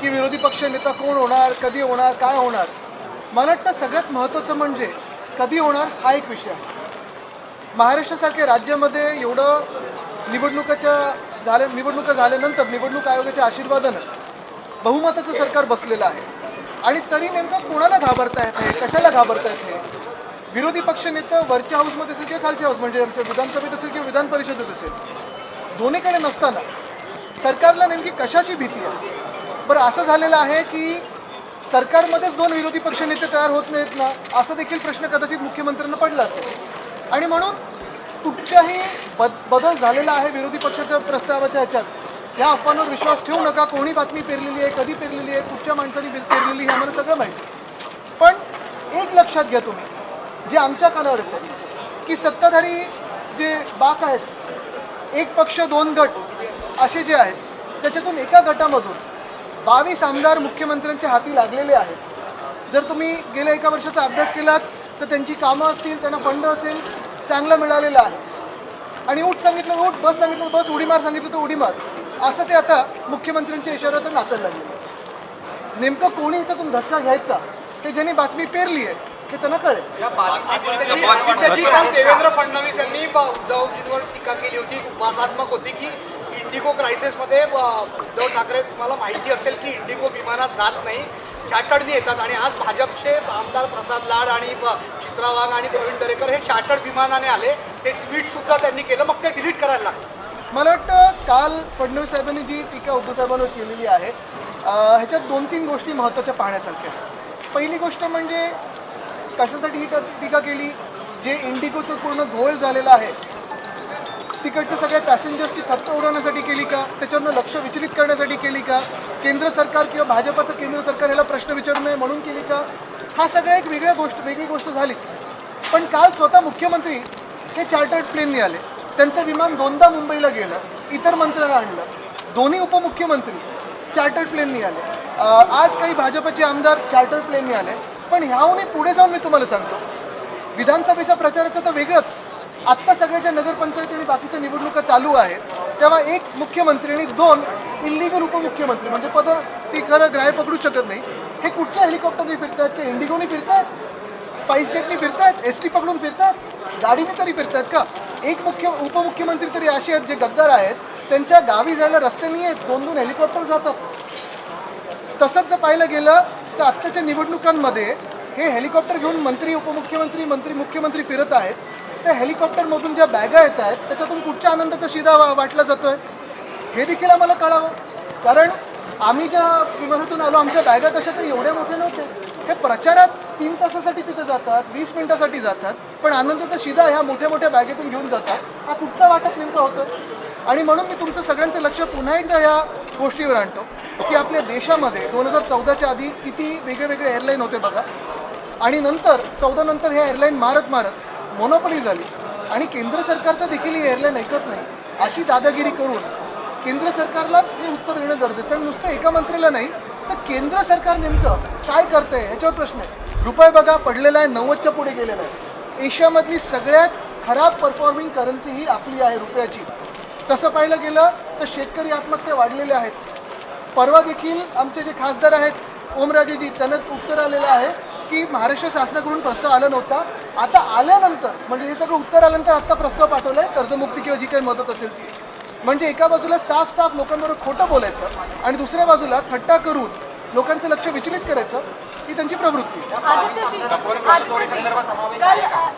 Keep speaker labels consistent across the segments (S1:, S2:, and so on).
S1: की विरोधी पक्ष नेता कोण होणार, कधी होणार, काय होणार. मला वाटतं सगळ्यात महत्त्वाचं म्हणजे कधी होणार हा एक विषय आहे. महाराष्ट्रासारख्या राज्यामध्ये एवढं निवडणुका झाल्यानंतर निवडणूक आयोगाच्या आशीर्वादानं बहुमताचं सरकार बसलेलं आहे आणि तरी नेमकं कोणाला घाबरता येत आहे, कशाला घाबरता येत आहे. विरोधी पक्ष नेता वरच्या हाऊसमध्ये असेल किंवा खालच्या हाऊस म्हणजे आमच्या विधानसभेत असेल किंवा विधान परिषदेत असेल, दोन्हीकडे नसताना सरकारला नेमकी कशाची भीती आहे. बरं, असं झालेलं आहे की सरकारमध्येच दोन विरोधी पक्ष नेते तयार होत नाहीत ना, असा देखील प्रश्न कदाचित मुख्यमंत्र्यांना पडला असेल आणि म्हणून कुठच्याही बदल झालेला आहे विरोधी पक्षाच्या प्रस्तावाच्या ह्याच्यात ह्या अफवांवर विश्वास ठेवू नका. कोणी बातमी पेरलेली आहे, कधी पेरलेली आहे, कुठच्या माणसाने पेरलेली आहे, आम्हाला सगळं माहिती. पण एक लक्षात घ्या तुम्ही, जे आमच्या कानावर येतं की सत्ताधारी जे बाक आहेत, एक पक्ष दोन गट असे जे आहेत, त्याच्यातून एका गटामधून 22 आमदार मुख्यमंत्र्यांच्या हाती लागलेले आहेत. जर तुम्ही गेल्या एका वर्षाचा अभ्यास केलात तर त्यांची कामं असतील, त्यांना फंड असेल, चांगलं मिळालेलं आहे. आणि उठ सांगितलं उठ, बस सांगितलं बस, उडी मार सांगितलं तर उडी मार, असं ते आता मुख्यमंत्र्यांच्या इशाऱ्यावर नाचायला लागले. नेमकं कोणी ह्याच्यातून धसका घ्यायचा ते ज्यांनी बातमी पेरली आहे ते त्यांना कळेल.
S2: देवेंद्र फडणवीस यांनी उद्धवजींवर टीका केली होती, उपहासात्मक होती की इंडिगो क्रायसिसमध्ये उद्धव ठाकरे, तुम्हाला माहिती असेल की इंडिगो विमानात जात नाही, चार्टर्डनी येतात. आणि आज भाजपचे आमदार प्रसाद लाड आणि चित्रा वाघ आणि प्रवीण दरेकर हे चार्टर्ड विमानाने आले. ते ट्विटसुद्धा त्यांनी केलं, मग ते डिलीट करायला लागलं.
S1: मला वाटतं काल फडणवीस साहेबांनी जी टीका उद्धव साहेबांवर केलेली आहे ह्याच्यात 2-3 गोष्टी महत्त्वाच्या पाहण्यासारख्या आहेत. पहिली गोष्ट म्हणजे कशासाठी ही टीका केली, जे इंडिगोचं पूर्ण घोळ झालेलं आहे तिकडच्या सगळ्या पॅसेंजर्सची थट्टा उडवण्यासाठी केली का, त्याच्यावरनं लक्ष विचलित करण्यासाठी केली का, केंद्र सरकार किंवा भाजपाचं केंद्र सरकार ह्याला प्रश्न विचारू नये म्हणून केली का, हा सगळ्या एक वेगळी गोष्ट झालीच. पण काल स्वतः मुख्यमंत्री हे चार्टर्ड प्लेनने आले, त्यांचं विमान 2दा मुंबईला गेलं, इतर मंत्र्यांना आणलं, दोन्ही उपमुख्यमंत्री चार्टर्ड प्लेनने आले. आज काही भाजपचे आमदार चार्टर्ड प्लेनने आले. पण ह्याहूनही पुढे जाऊन मी तुम्हाला सांगतो, विधानसभेच्या प्रचाराचं तर वेगळंच. आत्ता सगळ्याच्या नगरपंचायती आणि बाकीच्या निवडणुका चालू आहेत, तेव्हा एक मुख्यमंत्री आणि 2 इल्लिगल उपमुख्यमंत्री, म्हणजे पद ती खरं ग्राह्य पकडू शकत नाही, हे कुठच्या हेलिकॉप्टरने फिरतायत, ते इंडिगोने फिरतायत, स्पाइस जेटने फिरतायत, ST पकडून फिरतायत, गाडीने तरी फिरतायत का. एक उपमुख्यमंत्री तरी असे आहेत जे गद्दार आहेत, त्यांच्या गावी जायला रस्ते नाही आहेत, 2-2 हेलिकॉप्टर जातात. तसंच जर पाहिलं गेलं तर आत्ताच्या निवडणुकांमध्ये हे हेलिकॉप्टर घेऊन मंत्री उपमुख्यमंत्री मुख्यमंत्री फिरत आहेत. त्या हेलिकॉप्टरमधून ज्या बॅगा येत आहेत त्याच्यातून कुठच्या आनंदाचा शिधा वाटला जातो आहे हे देखील आम्हाला कळावं. कारण आम्ही ज्या विमानातून आलो आमच्या बॅगा तशा काही एवढ्या मोठ्या नव्हत्या. हे प्रचारात 3 तासासाठी तिथे जातात, 20 मिनिटासाठी जातात, पण आनंदाचा शिधा ह्या मोठ्या मोठ्या बॅगेतून घेऊन जातात. हा कुठचा वाटप नेमका होतो. आणि म्हणून मी तुमचं सगळ्यांचं लक्ष पुन्हा एकदा या गोष्टीवर आणतो की आपल्या देशामध्ये 2014च्या आधी किती वेगळे एअरलाईन होते बघा, आणि नंतर 14 नंतर ह्या एअरलाईन मारत मोनोपली झाली आणि केंद्र सरकारचं देखील ही एअरलाईन ऐकत नाही. अशी दादागिरी करून केंद्र सरकारलाच हे उत्तर देणं गरजेचं. आणि नुसतं एका मंत्र्याला नाही तर केंद्र सरकार नेमकं काय करतंय ह्याच्यावर प्रश्न आहे. रुपये बघा पडलेला आहे, 90च्या पुढे गेलेला आहे. एशियामधली सगळ्यात खराब परफॉर्मिंग करन्सी ही आपली आहे रुपयाची. तसं पाहिलं गेलं तर शेतकरी आत्महत्या वाढलेल्या आहेत. परवा देखील आमचे जे खासदार आहेत ओमराजेजी, त्यांना उत्तर आलेलं आहे की महाराष्ट्र शासनाकडून प्रस्ताव आला नव्हता, आता आल्यानंतर म्हणजे हे सगळं उत्तर आल्यानंतर आत्ता प्रस्ताव पाठवला आहे कर्जमुक्ती किंवा जी काही मदत असेल ती. म्हणजे एका बाजूला साफ लोकांबरोबर खोटं बोलायचं आणि दुसऱ्या बाजूला थट्टा करून लोकांचं लक्ष विचलित करायचं ही त्यांची प्रवृत्ती.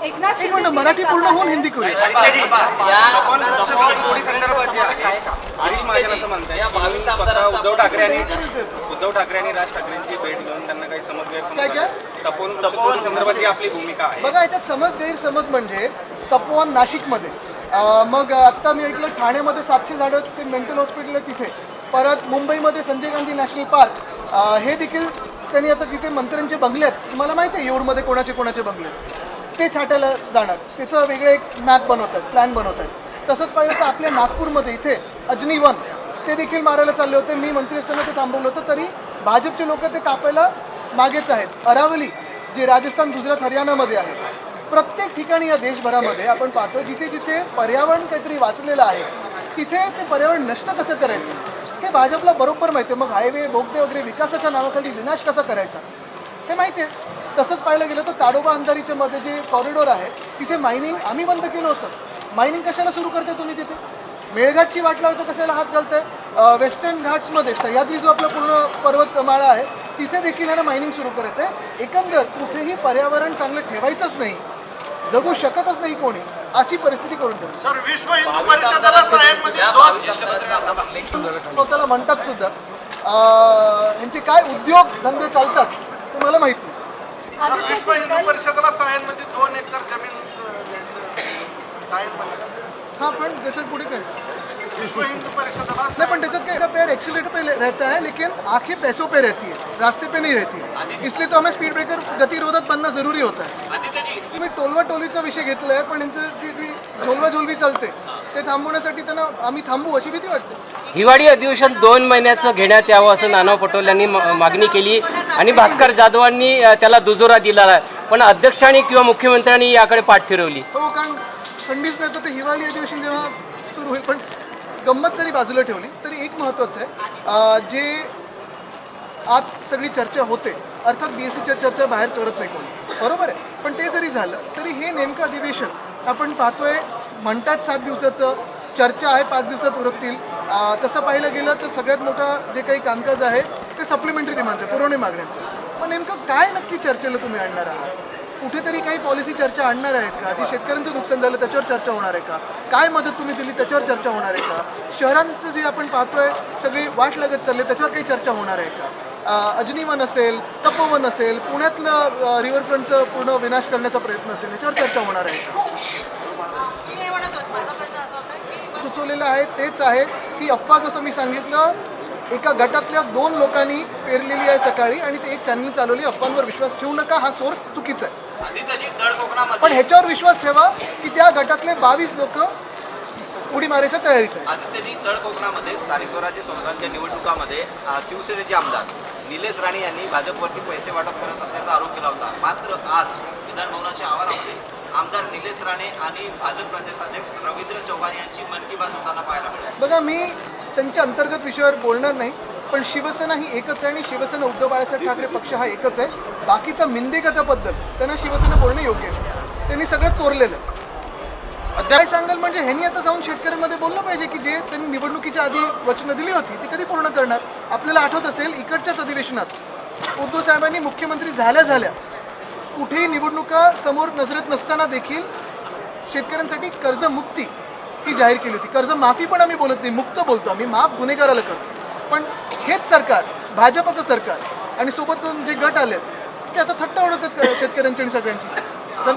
S1: एक मिनिट, मराठी पूर्ण होऊन हिंदी करूया.
S3: उद्धव ठाकरे आणि राज ठाकरेंची भेट घेऊन त्यांना काही समज गैरसमज संदर्भात आपली भूमिका आहे.
S1: बघा, याच्यात समज गैरसमज म्हणजे तपोवन नाशिकमध्ये, मग आत्ता मी ऐकलं ठाण्यामध्ये 700 झाडं ते मेंटल हॉस्पिटल आहे तिथे, परत मुंबईमध्ये संजय गांधी नॅशनल पार्क, हे देखील त्यांनी आता तिथे मंत्र्यांचे बंगले आहेत, तुम्हाला माहिती आहे येऊरमध्ये कोणाचे बंगले ते छाटायला जाणार, त्याचं वेगळं एक मॅप बनवतात, प्लॅन बनवतात. तसंच पाहिलं तर आपल्या नागपूरमध्ये इथे अजनी वन ते देखील मारायला चालले होते. मी मंत्री असताना ते थांबवलं होतं, तरी भाजपचे लोक ते कापायला मागेच आहेत. अरावली जे राजस्थान, गुजरात, हरियाणामध्ये आहे, प्रत्येक ठिकाणी या देशभरामध्ये आपण पाहतो जिथे जिथे पर्यावरण काहीतरी वाचलेलं आहे तिथे ते पर्यावरण नष्ट कसं करायचं हे भाजपला बरोबर माहिती आहे. मग हायवे बोगदे वगैरे विकासाच्या नावाखाली विनाश कसा करायचा हे माहिती आहे. तसंच पाहायला गेलं तर ताडोबा अंधारीच्या मध्ये जे कॉरिडॉर आहे तिथे मायनिंग आम्ही बंद केलं होतं. मायनिंग कशाला सुरू करते तुम्ही तिथे? मेळघाटची वाट लावायचं कशाला हात घालताय? वेस्टर्न घाट्समध्ये सह्याद्री जो आपला पूर्ण पर्वतमाळा आहे तिथे देखील ह्याला मायनिंग सुरू करायचं आहे. एकंदर कुठेही पर्यावरण चांगलं ठेवायचंच नाही, जगू शकतच नाही कोणी, अशी परिस्थिती करून ठेवली.
S4: सर, विश्व हिंदू परिषदेला सायनमध्ये
S1: स्वतःला म्हणतात सुद्धा यांचे काय उद्योग धंदे चालतात ते मला माहित नाही.
S4: सर, विश्व हिंदू परिषदेला सायनमध्ये 2 एकर जमीन द्यायचं सायनमध्ये.
S1: हाँ, पण त्याच्यात पुढे काय
S4: विश्व हिंदू परिषदेला
S1: नहीं, पण त्याच्यात क्या पैर एक्सीलेटर पे रहता है लेकिन आंखें पैसों पे रहती है, रास्ते पे नहीं रहती है. इसलिए तो हमें स्पीड ब्रेकर गतिरोधक बनना जरूरी होता है. तुम्ही टोलवा टोलीचा विषय घेतला आहे, पण यांचं जी झोलवा झोलवी चालते ते थांबवण्यासाठी त्यांना आम्ही थांबू अशी भीती वाटते.
S5: हिवाळी अधिवेशन 2 महिन्याचं घेण्यात यावं असं नाना पटोले यांनी मागणी केली आणि भास्कर जाधवांनी त्याला दुजोरा दिला आहे. पण अध्यक्षांनी किंवा मुख्यमंत्र्यांनी याकडे पाठ फिरवली.
S1: हो, कारण थंडीच नाही तर ते हिवाळी अधिवेशन जेव्हा सुरू होईल. पण गंमत जरी बाजूला ठेवली तरी एक महत्त्वाचं आहे, जे आत सगळी चर्चा होते अर्थात BSCच्या चर्चा बाहेर करत नाही कोणी, बरोबर आहे. पण ते जरी झालं तरी हे नेमकं अधिवेशन आपण पाहतोय, म्हणतात 7 दिवसाचं, चर्चा आहे 5 दिवसात उरकतील. तसं पाहिलं गेलं तर सगळ्यात मोठा जे काही कामकाज आहे ते सप्लिमेंटरी डिमांडचं, पुरवणी मागण्यांचं. पण नेमकं काय नक्की चर्चेला तुम्ही आणणार आहात? कुठेतरी काही पॉलिसी चर्चा आणणार आहेत का? जी शेतकऱ्यांचं नुकसान झालं त्याच्यावर चर्चा होणार आहे का? काय मदत तुम्ही दिली त्याच्यावर चर्चा होणार आहे का? शहरांचं जे आपण पाहतोय सगळी वाट लागत चालली त्याच्यावर काही चर्चा होणार आहे का? अजनीवन असेल, तपोवन असेल, पुण्यातलं रिव्हरफ्रंटचं पूर्ण विनाश करण्याचा प्रयत्न असेल, याच्यावर चर्चा होणार आहे का? सुचवलेलं आहे तेच आहे की अफवा, जसं मी सांगितलं, एका गटातल्या 2 लोकांनी पेरलेली आहे सकाळी आणि ते एक चॅनल चालवली. अफवांवर विश्वास ठेवू नका, हा सोर्स चुकीचा आहे. पण ह्याच्यावर विश्वास ठेवा की त्या गटातले 22 लोक उडी मारायच्या तयारीत आहे.
S6: आदित्यजी, तळ कोकणामध्ये स्थानिक स्वराज्य संस्थांच्या निवडणुकामध्ये शिवसेनेचे आमदार निलेश राणे यांनी भाजपवरती पैसे वाटप करत असल्याचा आरोप केला होता. मात्र आज विधानभवनाच्या आवारामध्ये आमदार निलेश राणे आणि भाजप प्रदेशाध्यक्ष रवींद्र चव्हाण यांची मन की बात होताना पाहायला मिळाली.
S1: बघा, मी त्यांच्या अंतर्गत विषयावर बोलणार नाही, पण शिवसेना ही एकच आहे आणि शिवसेना उद्धव बाळासाहेब ठाकरे पक्ष हा एकच आहे. बाकीचा मिंदेगटाबद्दल त्यांना शिवसेना बोलणं योग्य आहे. त्यांनी सगळं चोरलेलं. काय सांगाल म्हणजे ह्यांनी आता जाऊन शेतकऱ्यांमध्ये बोललं पाहिजे की जे त्यांनी निवडणुकीच्या आधी वचनं दिली होती ती कधी पूर्ण करणार. आपल्याला आठवत असेल इकडच्याच अधिवेशनात उद्धव साहेबांनी मुख्यमंत्री झाल्या कुठेही निवडणुका समोर नजरेत नसताना देखील शेतकऱ्यांसाठी कर्जमुक्ती ही जाहीर केली होती. कर्जमाफी पण आम्ही बोलत नाही, मुक्त बोलतो आम्ही, माफ गुन्हेगाराला करतो. पण हेच सरकार, भाजपचं सरकार आणि सोबत जे गट आलेत ते आता थट्टा उडवतात शेतकऱ्यांची आणि सगळ्यांची. धन्यवाद.